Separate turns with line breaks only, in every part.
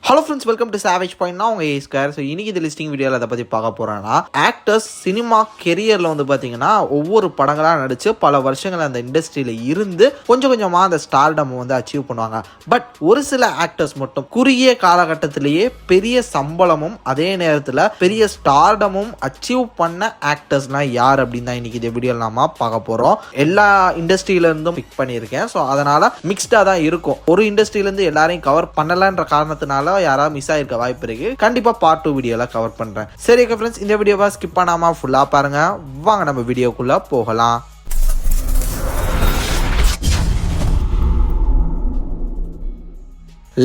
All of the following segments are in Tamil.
Hello friends, welcome to savage point. நான் உங்கள் ஸ்கொயர். ஸோ இன்னைக்கு இந்த லிஸ்டிங் வீடியோவில் அதை பற்றி பார்க்க போகிறேன்னா, ஆக்டர்ஸ் சினிமா கெரியரில் பார்த்தீங்கன்னா ஒவ்வொரு படங்களாக நடித்து பல வருஷங்கள் அந்த இண்டஸ்ட்ரியில் இருந்து கொஞ்சம் கொஞ்சமாக அந்த ஸ்டார்டம் அச்சீவ் பண்ணுவாங்க. பட் ஒரு சில ஆக்டர்ஸ் மட்டும் குறுகிய காலகட்டத்திலேயே பெரிய சம்பளமும் அதே நேரத்தில் பெரிய ஸ்டார்டமும் அச்சீவ் பண்ண ஆக்டர்ஸ்னால் யார் அப்படின்னு தான் இன்னைக்கு இந்த வீடியோவில் நாம பார்க்க போகிறோம். எல்லா இண்டஸ்ட்ரியிலேருந்தும் பிக் பண்ணியிருக்கேன். ஸோ அதனால் மிக்ஸ்டாக தான் இருக்கும். ஒரு இண்டஸ்ட்ரியிலேருந்து எல்லாரையும் கவர் பண்ணலான்ற காரணத்தினால யாராவது மிஸ் ஆயிருக்க வாய்ப்பு இருக்கு. கண்டிப்பா பார்ட் 2 வீடியோல கவர் பண்றேன். சரி ஃப்ரெண்ட்ஸ், இந்த வீடியோவை ஸ்கிப் பண்ணாம ஃபுல்லா பாருங்க. வாங்க நம்ம வீடியோக்குள்ள போகலாம்.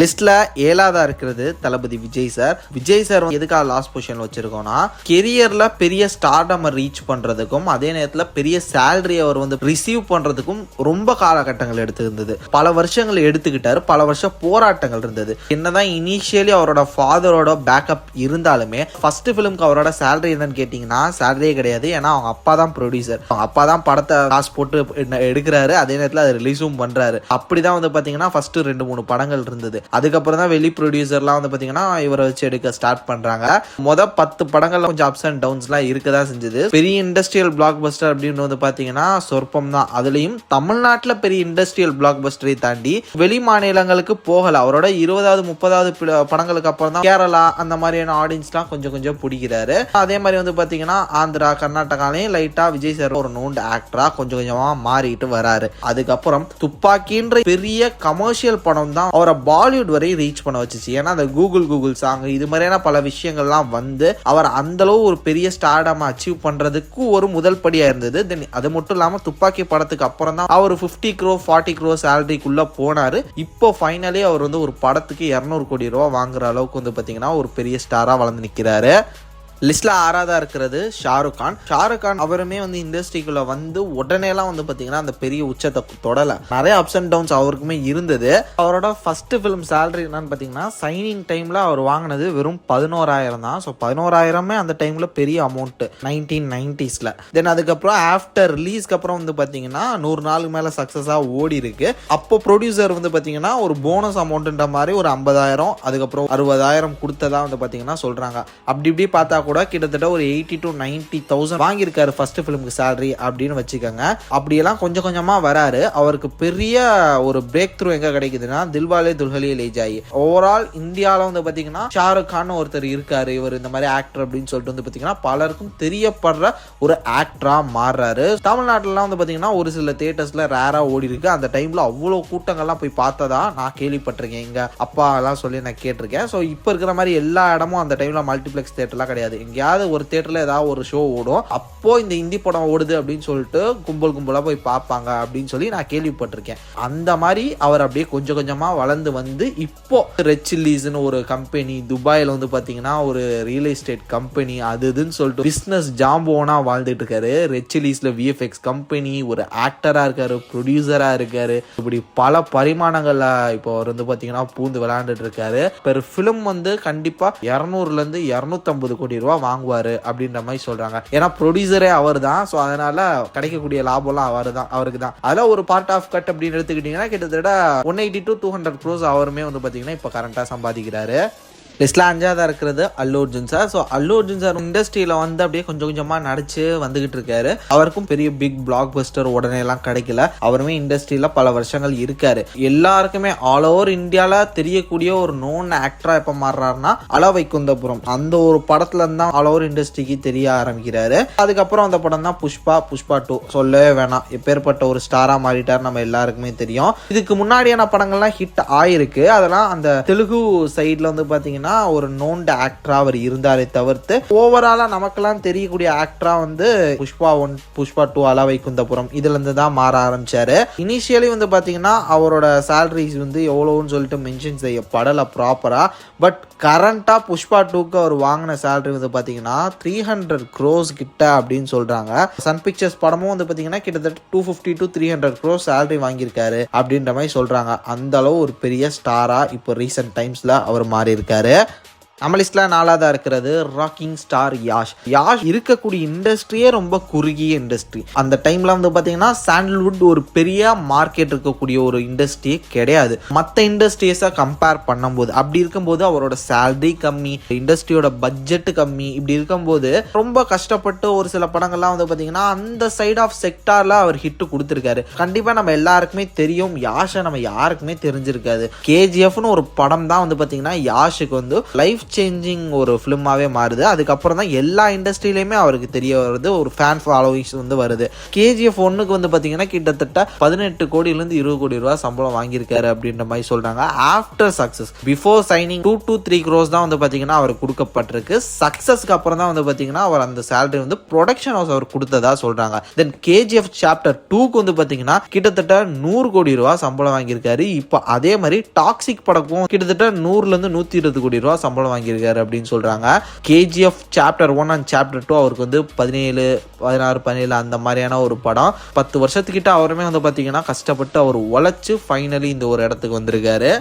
லிஸ்ட்ல 7ஆவதா இருக்கிறது தளபதி விஜய் சார். விஜய் சார் எதுக்காக லாஸ்ட் பொசிஷன்ல வச்சிருக்கோம்னா, கெரியர்ல பெரிய ஸ்டார்டம் ரீச் பண்றதுக்கும் அதே நேரத்தில் பெரிய சேலரி அவர் ரிசீவ் பண்றதுக்கும் ரொம்ப காலகட்டங்கள் எடுத்திருந்தது. பல வருஷங்கள் எடுத்துக்கிட்டாரு. பல வருஷம் போராட்டங்கள் இருந்தது. என்னதான் இனிஷியலி அவரோட ஃபாதரோட பேக்கப் இருந்தாலுமே ஃபர்ஸ்ட் ஃபிலிம்க்கு அவரோட சேலரி என்னன்னு கேட்டீங்கன்னா சேலரியே கிடையாது. ஏன்னா அவங்க அப்பா தான் ப்ரொடியூசர். அவங்க அப்பா தான் படத்தை காசு போட்டு எடுக்கிறாரு, அதே நேரத்தில் அதை ரிலீஸும் பண்றாரு. அப்படிதான் பாத்தீங்கன்னா ஃபர்ஸ்ட் 2-3 படங்கள் இருந்தது. அதுக்கப்புறம் தான் வெளி ப்ரொடியூசர்லாம் பாத்தீங்கன்னா இவரை வச்சு எடுக்க ஸ்டார்ட் பண்றாங்க. 10 படங்கள்ல கொஞ்சம் அப்ஸ் அண்ட் டவுன்ஸ்லாம் இருக்கதான் செஞ்சது. பெரிய இண்டஸ்ட்ரியல் பிளாக் பஸ்டர் அப்படின்னு பாத்தீங்கன்னா சொற்பம் தான். அதுலயும் தமிழ்நாட்டில் பெரிய இண்டஸ்ட்ரியல் பிளாக் பஸ்டரை தாண்டி வெளி மாநிலங்களுக்கு போகல. அவரோட 20வது 30வது படங்களுக்கு அப்புறம் தான் கேரளா அந்த மாதிரியான ஆடியன்ஸ்லாம் கொஞ்சம் கொஞ்சம் பிடிக்கிறாரு. அதே மாதிரி பாத்தீங்கன்னா ஆந்திரா கர்நாடகாலையும் லைட்டா விஜய் சார் ஒரு நோன் ஆக்டரா கொஞ்சம் கொஞ்சமா மாறிட்டு வராரு. அதுக்கப்புறம் துப்பாக்கின்ற பெரிய கமர்ஷியல் படம் தான் அவரை பாலிவுட் வரை ரீச் பண்ண வச்சுச்சு. ஏன்னா அந்த கூகுள் சாங் இது மாதிரியான பல விஷயங்கள்லாம் அவர் அந்த அளவு ஒரு பெரிய ஸ்டார்டம் அச்சீவ் பண்றதுக்கு ஒரு முதல் படியா இருந்தது. தென் அது மட்டும் இல்லாம துப்பாக்கி படத்துக்கு அப்புறம் தான் அவர் 50 crore 40 crore சேலரிக்குள்ள போனாரு. இப்போ ஃபைனலி அவர் ஒரு படத்துக்கு 200 கோடி ரூபா வாங்குற அளவுக்கு பாத்தீங்கன்னா ஒரு பெரிய ஸ்டாரா வளர்ந்து நிக்கிறாரு. லிஸ்ட்ல 6ஆவதா இருக்கிறது ஷாருக் கான். ஷாருக் கான் அவருமே இண்டஸ்ட்ரிக்குள்ள உடனேலாம் பாத்தீங்கன்னா அந்த பெரிய உச்சத்தை தொடல. நிறைய அப்ஸ் அண்ட் டவுன்ஸ் அவருக்குமே இருந்தது. அவரோட ஃபர்ஸ்ட் ஃபிலிம் சேலரி என்னன்னு பாத்தீங்கன்னா சைனிங் டைம்ல அவர் வாங்கினது வெறும் 11,000 தான். ஸோ 11,000 அந்த டைம்ல பெரிய அமௌண்ட் 1990s. தென் அதுக்கப்புறம் ஆஃப்டர் ரிலீஸ்க்கு அப்புறம் பாத்தீங்கன்னா 100 நாளுக்கு மேல சக்சஸா ஓடி இருக்கு. அப்போ ப்ரொடியூசர் பாத்தீங்கன்னா ஒரு போனஸ் அமௌண்ட்ன்ற மாதிரி ஒரு 50,000 அதுக்கப்புறம் 60,000 கொடுத்ததா பாத்தீங்கன்னா சொல்றாங்க. அப்படி இப்படி பார்த்தா கூட கிட்டத்தட்ட ஒரு 80,000 to 90,000 வாங்கியிருக்காரு ஃபர்ஸ்ட் ஃபிலிமுக்கு சேலரி அப்படின்னு வச்சுக்கோங்க. அப்படியெல்லாம் கொஞ்சம் கொஞ்சமா வராரு. அவருக்கு பெரிய ஒரு பிரேக் த்ரூ எங்க கிடைக்குதுன்னா தில்வாலே துல்ஹனியா லே ஜாயேங்கே. ஓவரால் இந்தியாவில் பாத்தீங்கன்னா ஷாருக் கான் ஒருத்தர் இருக்காரு, இவர் இந்த மாதிரி ஆக்டர் அப்படின்னு சொல்லிட்டு பாத்தீங்கன்னா பலருக்கும் தெரியப்படுற ஒரு ஆக்டரா மாறுறாரு. தமிழ்நாட்டிலாம் பாத்தீங்கன்னா ஒரு சில தியேட்டர்ஸ்ல ரேரா ஓடி இருக்கு. அந்த டைம்ல அவ்வளவு கூட்டங்கள்லாம் போய் பார்த்ததா நான் கேள்விப்பட்டிருக்கேன். எங்க அப்பா எல்லாம் சொல்லி நான் கேட்டிருக்கேன். ஸோ இப்போ இருக்கிற மாதிரி எல்லா இடமும் அந்த டைம்ல மல்டிபிளெக்ஸ் தியேட்டர்லாம் கிடையாது. எங்கேயாவது ஒரு தியேட்டர்ல ஏதாவது ஒரு ஷோ ஓடும். அப்போ இந்த இந்தி படம் ஓடுது அப்படின்னு சொல்லிட்டு கும்பலா போய் பார்ப்பாங்க அப்படின்னு சொல்லி நான் கேள்விப்பட்டிருக்கேன். அந்த மாதிரி அவர் அப்படியே கொஞ்சம் கொஞ்சமா வளர்ந்து இப்போ ரெட் சில்லிஸ்னு ஒரு கம்பெனி துபாயில பாத்தீங்கன்னா ஒரு ரியல் எஸ்டேட் கம்பெனி அதுன்னு சொல்லிட்டு பிசினஸ் ஜாம்போனா வாழ்ந்துட்டு இருக்காரு. ரெட் சில்லிஸ்ல VFX கம்பெனி, ஒரு ஆக்டரா இருக்காரு, ப்ரொடியூசரா இருக்காரு. இப்படி பல பரிமாணங்கள்ல இப்போ அவர் பாத்தீங்கன்னா பூந்து விளையாண்டுட்டு இருக்காரு. பெர் பிலிம் கண்டிப்பா 200 இருந்து 250 கோடி ரூபா வாங்குவாரு அப்படின்ற மாதிரி சொல்றாங்க. ஏன்னா ப்ரொடியூசரே அவர் தான். ஸோ அதனால கிடைக்கக்கூடிய லாபம்லாம் அவருக்கு தான். அதெல்லாம் ஒரு பார்ட் ஆஃப் கட் அப்படின்னு எடுத்துக்கிட்டீங்கன்னா கிட்டத்தட்ட 180 to 200 crores அவருமே பாத்தீங்கன்னா இப்போ கரண்டா சம்பாதிக்கிறாரு. லிஸ்ட்ல 5ஆவதா இருக்கிறது அல்லு அர்ஜுன் சார். ஸோ அல்லு அர்ஜுன் சார் இண்டஸ்ட்ரியில அப்படியே கொஞ்சம் கொஞ்சமா நடிச்சு வந்துகிட்டு இருக்காரு. அவருக்கும் பெரிய பிக் பிளாக் பஸ்டர் உடனே எல்லாம் கிடைக்கல. அவருமே இண்டஸ்ட்ரியில பல வருஷங்கள் இருக்காரு. எல்லாருக்குமே ஆல் ஓவர் இந்தியால தெரியக்கூடிய ஒரு நோன் ஆக்டரா எப்ப மாறுறாருன்னா அல வைகுந்தபுரம் அந்த ஒரு படத்துல இருந்தா ஆல் ஓவர் இண்டஸ்ட்ரிக்கு தெரிய ஆரம்பிக்கிறாரு. அதுக்கப்புறம் அந்த படம் தான் புஷ்பா 2 சொல்லவே வேணாம். எப்பேற்பட்ட ஒரு ஸ்டாரா மாறிட்டார் நம்ம எல்லாருக்குமே தெரியும். இதுக்கு முன்னாடியான படங்கள்லாம் ஹிட் ஆயிருக்கு. அதெல்லாம் அந்த தெலுங்கு சைட்ல பாத்தீங்கன்னா ஒரு நோன்ட் ஆக்டரா அவர் இருந்தாரே தவிர்த்து ஓவராலா நமக்கெல்லாம் தெரியக்கூடிய ஆக்டரா புஷ்பா 1 புஷ்பா 2 அல வைகுந்தபுரம் இதுல இருந்து தான் மாற ஆரம்பிச்சாரு. இனிஷியலி பாத்தீங்கன்னா அவரோட சேலரிஸ் எவ்வளவுன்னு சொல்லிட்டு மென்ஷன் செய்யப்படல ப்ராப்பரா. பட் கரண்டா புஷ்பா 2க்கு அவர் வாங்கின சேலரி பாத்தீங்கன்னா 300 crores கிட்ட அப்படின்னு சொல்றாங்க. சன் பிக்சர்ஸ் படமும் பாத்தீங்கன்னா கிட்டத்தட்ட 250 to 300 crores சேலரி வாங்கியிருக்காரு அப்படின்ற மாதிரி சொல்றாங்க. அந்த அளவு ஒரு பெரிய ஸ்டாரா இப்போ ரீசெண்ட் டைம்ஸ்ல அவர் மாறி இருக்காரு. நம்ம லிஸ்ட்ல 4ஆவதா இருக்கிறது ராக்கிங் ஸ்டார் யாஷ் இருக்கக்கூடிய இண்டஸ்ட்ரியே ரொம்ப குறுகிய இண்டஸ்ட்ரி. அந்த டைம்ல வந்து பாத்தீங்கன்னா சாண்டல்வுட் ஒரு பெரிய மார்க்கெட் இருக்கக்கூடிய ஒரு இண்டஸ்ட்ரியே கிடையாது மற்ற இண்டஸ்ட்ரீஸை கம்பேர் பண்ணும்போது. அப்படி இருக்கும்போது அவரோட சேலரி கம்மி, இண்டஸ்ட்ரியோட பட்ஜெட் கம்மி. இப்படி இருக்கும்போது ரொம்ப கஷ்டப்பட்டு ஒரு சில படங்கள்லாம் வந்து பாத்தீங்கன்னா அந்த சைட் ஆஃப் செக்டார்ல அவர் ஹிட் கொடுத்திருக்காரு. கண்டிப்பா நம்ம எல்லாருக்குமே தெரியும், யாஷை நம்ம யாருக்குமே தெரிஞ்சிருக்காது. கேஜிஎஃப்னு ஒரு படம் தான் வந்து பாத்தீங்கன்னா யாஷுக்கு வந்து லைஃப் சேஞ்சிங் ஒரு ஃபிலிமாவே மாறுது. அதுக்கப்புறம் தான் எல்லா இண்டஸ்ட்ரியிலுமே அவருக்கு தெரிய வருது, ஒரு ஃபேன் ஃபாலோவிங்ஸ் வந்து வருது. கேஜிஎஃப் 1க்கு வந்து பாத்தீங்கன்னா கிட்டத்தட்ட 18 கோடியிலிருந்து 20 கோடி ரூபாய் சம்பளம் வாங்கியிருக்காரு அப்படின்ற மாதிரி சொல்றாங்க. After success, before signing 2 to 3 crores தான் வந்து பாத்தீங்கன்னா அவர் கொடுக்கப்பட்டிருக்கு. சக்சஸ்க்கு அப்புறம் தான் வந்து பாத்தீங்கன்னா அவர் அந்த சேலரி வந்து ப்ரொடக்ஷன் ஹவுஸ் அவர் கொடுத்ததா சொல்றாங்க. தென் கேஜிஎஃப் சாப்டர் 2க்கு வந்து பாத்தீங்கன்னா கிட்டத்தட்ட 100 கோடி ரூபாய் சம்பளம் வாங்கியிருக்காரு. இப்போ அதே மாதிரி டாக்ஸிக் படக்கும் கிட்டத்தட்ட 100ல இருந்து 120 கோடி ரூபாய் சம்பளம் வாங்கியிருக்காரு அப்படின்னு சொல்றாங்க. கேஜிஎஃப் சாப்டர் 1 அண்ட் சாப்டர் 2 அவருக்கு வந்து 17, 16, 17 அந்த மாதிரியான ஒரு படம். 10 வருஷத்துக்கிட்ட அவருமே வந்து பாத்தீங்கன்னா கஷ்டப்பட்டு அவர் உழைச்சு ஃபைனலி இந்த ஒரு இடத்துக்கு வந்திருக்காரு.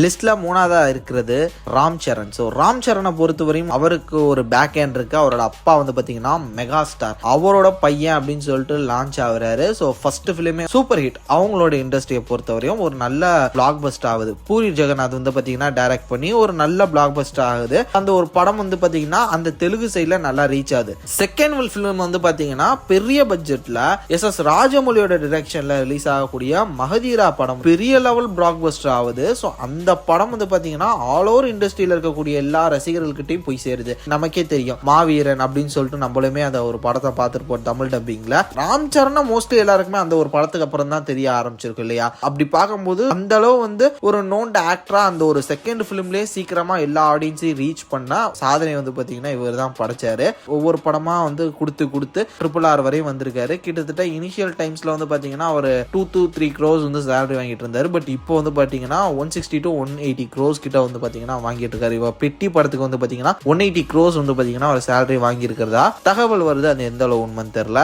லிஸ்ட்ல 3ஆவதா இருக்கிறது ராம் சரண். ஸோ ராம் சரணை பொறுத்தவரையும் அவருக்கு ஒரு பேக் ஹேண்ட் இருக்கு. அவரோட அப்பா வந்து பாத்தீங்கன்னா மெகா ஸ்டார், அவரோட பையன் அப்படின்னு சொல்லிட்டு லான்ச் ஆகுறாரு. ஸோ ஃபர்ஸ்ட் ஃபிலிமே சூப்பர் ஹிட். அவங்களோட இண்டஸ்ட்ரியை பொறுத்தவரையும் ஒரு நல்ல பிளாக் பஸ்டர் ஆகுது. பூரி ஜெகநாத் வந்து பாத்தீங்கன்னா டைரக்ட் பண்ணி ஒரு நல்ல பிளாக் பஸ்டர் ஆகுது. அந்த ஒரு படம் வந்து பாத்தீங்கன்னா அந்த தெலுங்கு சைட்ல நல்லா ரீச் ஆகுது. செகண்ட் ஃபிலிம் வந்து பாத்தீங்கன்னா பெரிய பட்ஜெட்ல எஸ் ராஜமௌலியோட டைரக்ஷன்ல ரிலீஸ் ஆகக்கூடிய மகதீரா படம் பெரிய லெவல் பிளாக் பஸ்டர் ஆகுது. ஸோ அந்த படம் வந்து பாத்தீங்கன்னா ஆல் ஓவர் இண்டஸ்ட்ரியில இருக்கக்கூடிய எல்லா ரசிகர்கள்கிட்டையும் போய் சேருது. நமக்கே தெரியும் மாவீரன் அப்படின்னு சொல்லிட்டு நம்மளுமே அந்த ஒரு படத்தை பார்த்துருப்போம் தமிழ் டப்பிங்ல. ராம் சரண் மோஸ்ட்லி எல்லாருக்குமே அந்த ஒரு படத்துக்கு அப்புறம் தான் தெரிய ஆரம்பிச்சிருக்கு இல்லையா? அப்படி பார்க்கும்போது அந்த அளவு வந்து ஒரு நோன் ஆக்டரா அந்த ஒரு செகண்ட் பிலிம்லயே சீக்கிரமா எல்லா ஆடியன்ஸையும் ரீச் பண்ணா சாதனை வந்து பாத்தீங்கன்னா இவர் தான் படைச்சாரு. ஒவ்வொரு படமா வந்து கொடுத்து RRR வரையும் வந்திருக்காரு. கிட்டத்தட்ட இனிஷியல் டைம்ஸ்ல வந்து பாத்தீங்கன்னா அவர் 2 to 3 crores வந்து சேலரி வாங்கிட்டு இருந்தாரு. பட் இப்போ வந்து பாத்தீங்கன்னா 160 to 180 crores கிட்ட வந்து பாத்தீங்கன்னா வாங்கிட்டு இருக்காரு. இவ பெட்டி படத்துக்கு வந்து பாத்தீங்கன்னா 180 crores வந்து பாத்தீங்கன்னா ஒரு சேலரி வாங்கி இருக்கிறதா தகவல் வருது. அது எந்த அளவு உண்மைன்னு தெரியல.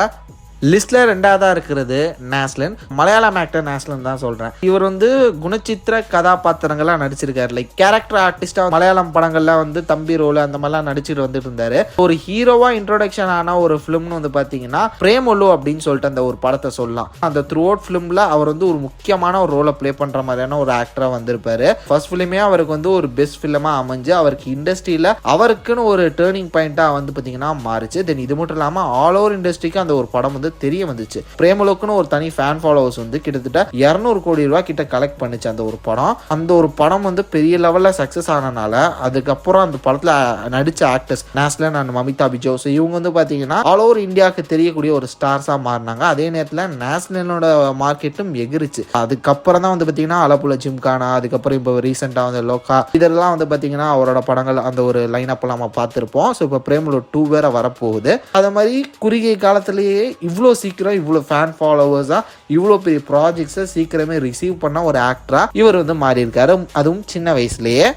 லிஸ்ட்ல 2ஆவதா இருக்கிறது நேஸ்லின். மலையாளம் ஆக்டர் நேஸ்லின் தான் சொல்றேன். இவர் வந்து குணச்சித்திர கதாபாத்திரங்கள்லாம் நடிச்சிருக்காரு. லைக் கேரக்டர் ஆர்டிஸ்டா மலையாளம் படங்கள்ல வந்து தம்பி ரோல் அந்த மாதிரிலாம் நடிச்சுட்டு வந்துட்டு இருந்தாரு. ஒரு ஹீரோவா இன்ட்ரோடக்ஷன் ஆன ஒரு பிலிம்னு வந்து பாத்தீங்கன்னா பிரேமொல்லு அப்படின்னு சொல்லிட்டு அந்த ஒரு படத்தை சொல்லலாம். அந்த த்ரூ அவுட் பிலிம்ல அவர் வந்து ஒரு முக்கியமான ஒரு ரோலை பிளே பண்ற மாதிரியான ஒரு ஆக்டரா வந்திருப்பாரு. ஃபர்ஸ்ட் பிலிமே அவருக்கு வந்து ஒரு பெஸ்ட் பிலிமா அமைஞ்சு அவருக்கு இண்டஸ்ட்ரியில அவருக்குன்னு ஒரு டேர்னிங் பாயிண்டா வந்து பாத்தீங்கன்னா மாறிச்சு. தென் இது மட்டும் இல்லாம ஆல் ஓவர் இண்டஸ்ட்ரிக்கு அந்த ஒரு படம் வந்து தெரிய வந்துச்சு. பிரேமலோக்குன்னு ஒரு தனி ஃபேன் ஃபாலோவர்ஸ் வந்து கிட்டத்தட்ட 200 கோடி ரூபாய் கிட்ட கலெக்ட் பண்ணிச்சு அந்த ஒரு படம். அந்த ஒரு படம் வந்து பெரிய லெவல்ல சக்சஸ் ஆனனால அதுக்கப்புறம் அந்த படத்துல நடிச்ச ஆக்டர்ஸ் நேஸ்லின் அண்ட் மமிதா பிஜோ, இவங்க வந்து பாத்தீங்கன்னா ஆல் ஓவர் இந்தியாவுக்கு தெரியக்கூடிய ஒரு ஸ்டார்ஸா மாறினாங்க. அதே நேரத்துல நேஸ்லினோட மார்க்கெட்டும் எகிரிச்சு. அதுக்கப்புறம் தான் வந்து பாத்தீங்கன்னா அலப்புல ஜிம்கானா, அதுக்கப்புறம் இப்போ ரீசெண்டா வந்து லோகா, இதெல்லாம் வந்து பாத்தீங்கன்னா அவரோட படங்கள் அந்த ஒரு லைன் அப் நம்ம பார்த்திருப்போம். ஸோ இப்போ பிரேமலோ 2 வேற வரப்போகுது. அதே மாதிரி குறுகிய காலத்திலேயே இவ்வளோ சீக்கிரம் இவ்வளோ ஃபேன் ஃபாலோவர்ஸா இவ்வளோ பெரிய ப்ராஜெக்ட்ஸை சீக்கிரமே ரிசீவ் பண்ண ஒரு ஆக்டரா இவர் வந்து மாறி இருக்காரு, அதுவும் சின்ன வயசுலயே.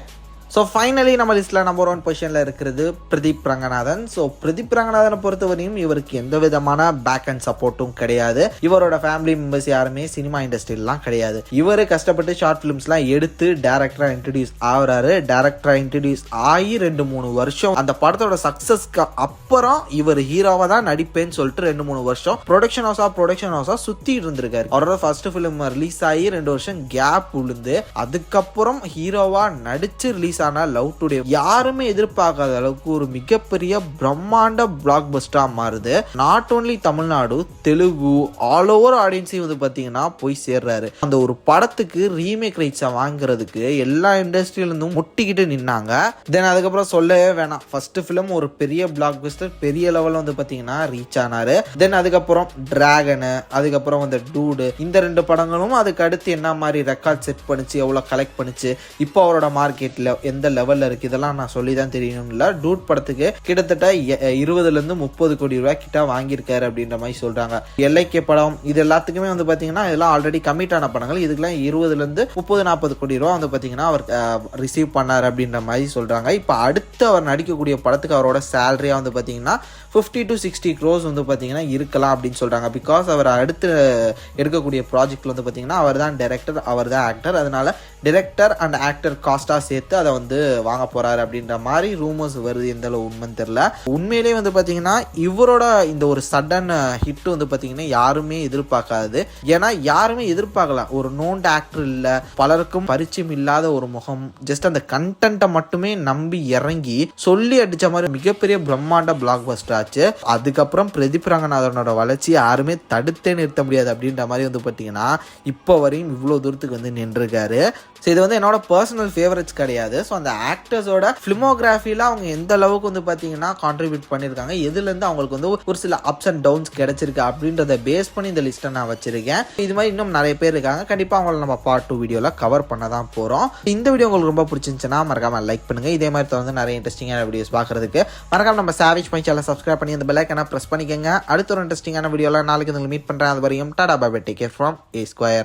ஸோ ஃபைனலி நம்ம லிஸ்ட்டில் நம்பர் 1 பொசிஷனில் இருக்கிறது பிரதீப் ரங்கநாதன். ஸோ பிரதீப் ரங்கநாதனை பொறுத்தவரையும் இவருக்கு எந்த விதமான பேக் அண்ட் சப்போர்ட்டும் கிடையாது. இவரோட ஃபேமிலி மெம்பர்ஸ் யாருமே சினிமா இண்டஸ்ட்ரியிலாம் கிடையாது. இவர் கஷ்டப்பட்டு ஷார்ட் ஃபிலிம்ஸ்லாம் எடுத்து டேரக்டராக இன்ட்ரடியூஸ் ஆகுறாரு. டேரக்டராக இன்ட்ரடியூஸ் ஆகி 2-3 வருஷம் அந்த படத்தோட சக்ஸஸ்க்கு அப்புறம் இவர் ஹீரோவாக தான் நடிப்பேன்னு சொல்லிட்டு 2-3 வருஷம் ப்ரொடக்ஷன் ஹவுஸாக சுற்றி இருந்திருக்காரு. அவரோட ஃபர்ஸ்ட் ஃபிலிம் ரிலீஸ் ஆகி 2 வருஷம் கேப் விழுந்து அதுக்கப்புறம் ஹீரோவாக நடிச்சு ரிலீஸ் லவ் டுடே யாருமே எதிர்பார்க்காத அளவுக்கு ஒரு மிகப்பெரிய பிரம்மாண்ட பிளாக் பஸ்டரா மாறுது. Not only Tamil Nadu, Telugu, all over ஆடியன்ஸையும் வந்து பாத்தீங்கன்னா போய் சேர்றாரு. அந்த ஒரு படத்துக்கு ரீமேக் ரைட்ஸை வாங்குறதுக்கு எல்லா இண்டஸ்ட்ரியில இருந்தும் முட்டிக்கிட்டு நின்னாங்க. தென் அதுக்கப்புறம் சொல்லவே வேணாம், ஃபர்ஸ்ட் ஃபிலிம் ஒரு பெரிய பிளாக் பஸ்டர் பெரிய லெவல்ல வந்து பாத்தீங்கன்னா ரீச் ஆனாரு. தென் அதுக்கப்புறம் டிராகனு, அதுக்கப்புறம் வந்து டூடு, இந்த 2 படங்களும் அதுக்கு அடுத்து என்ன மாதிரி ரெக்கார்ட் செட் பண்ணிச்சு, எவ்வளவு கலெக்ட் பண்ணிச்சு, இப்போ அவரோட மார்க்கெட்ல எந்த லெவல்ல இருக்கு, இதெல்லாம் நான் சொல்லி தான் தெரியணும்ல. டூட் படத்துக்கு கிட்டத்தட்ட 20-ல இருந்து 30 கோடி ரூபாய் கிட்ட வாங்கியிருக்காரு அப்படின்ற மாதிரி சொல்றாங்க. எல்ஐகே படம் இது எல்லாத்துக்குமே வந்து பாத்தீங்கன்னா இதெல்லாம் ஆல்ரெடி கமிட் ஆன படங்கள். இதுக்கெல்லாம் 20-ல இருந்து 30-40 கோடி ரூபாய் வந்து பாத்தீங்கன்னா அவர் ரிசீவ் பண்ணாரு அப்படின்ற மாதிரி சொல்றாங்க. இப்ப அடுத்து அவர் நடிக்கக்கூடிய படத்துக்கு அவரோட சேலரியா வந்து பாத்தீங்கன்னா 50 to 60 crores வந்து பாத்தீங்கன்னா இருக்கலாம் அப்படின்னு சொல்றாங்க. பிகாஸ் அவர் அடுத்து எடுக்கக்கூடிய ப்ராஜெக்ட்ல வந்து பாத்தீங்கன்னா அவர் தான் டைரக்டர், அவர் தான் ஆக்டர். அதனால டைரக்டர் அண்ட் ஆக்டர் காஸ்டா சேர்த்து அதை வந்து வாங்க போறாரு அப்படின்ற மாதிரி ரூமர்ஸ் வருது. எந்த அளவு உண்மைன்னு தெரியல. உண்மையிலேயே வந்து பார்த்தீங்கன்னா இவரோட இந்த ஒரு சடன் ஹிட் வந்து பார்த்தீங்கன்னா யாருமே எதிர்பார்க்காது. ஏன்னா யாருமே எதிர்பார்க்கல. ஒரு நோன் ஆக்டர் இல்லை, பலருக்கும் பரிச்சயம் இல்லாத ஒரு முகம், ஜஸ்ட் அந்த கண்டென்ட்டை மட்டுமே நம்பி இறங்கி சொல்லி அடிச்ச மாதிரி மிகப்பெரிய பிரம்மாண்ட பிளாக் பஸ்டர் ஆச்சு. அதுக்கப்புறம் பிரதீப் ரங்கநாதனோட வளர்ச்சி யாருமே தடுத்தே நிறுத்த முடியாது அப்படின்ற மாதிரி வந்து பார்த்தீங்கன்னா இப்போ வரையும் இவ்வளோ தூரத்துக்கு வந்து நின்றுருக்காரு. ஸோ இது வந்து என்னோட பர்சனல் ஃபேவரட்ஸ் கிடையாது. ஸோ அந்த ஆக்டர்ஸோட ஃபிலிமோகிராஃபியில் அவங்க எந்த அளவுக்கு வந்து பார்த்தீங்கன்னா கான்ட்ரிபியூட் பண்ணியிருக்காங்க, எதுலேருந்து அவங்களுக்கு வந்து ஒரு சில அப்ஸ் அண்ட் டவுன்ஸ் கிடைச்சிருக்கு அப்படின்றத பேஸ் பண்ணி இந்த லிஸ்ட்டை நான் வச்சிருக்கேன். இது மாதிரி இன்னும் நிறைய பேர் இருக்காங்க. கண்டிப்பாக அவங்கள நம்ம பார்ட் 2 வீடியோவில் கவர் பண்ண தான் போகிறோம். இந்த வீடியோ உங்களுக்கு ரொம்ப பிடிச்சிருந்துச்சுன்னா மறக்காம லைக் பண்ணுங்கள். இதே மாதிரி தொடர்ந்து நிறைய இன்ட்ரெஸ்டிங்கான வீடியோஸ் பார்க்குறதுக்கு மறக்காம நம்ம சாவேஜ் மை சேனலை சப்ஸ்கிரைப் பண்ணி அந்த பெல் ஐகானை ப்ரெஸ் பண்ணிக்கோங்க. அடுத்த ஒரு இன்ட்ரெஸ்டிங்கான வீடியோவில் நாளைக்கு உங்களுக்கு மீட் பண்ணுறேன். அது வரையும் tata bye bye, take care from A Square.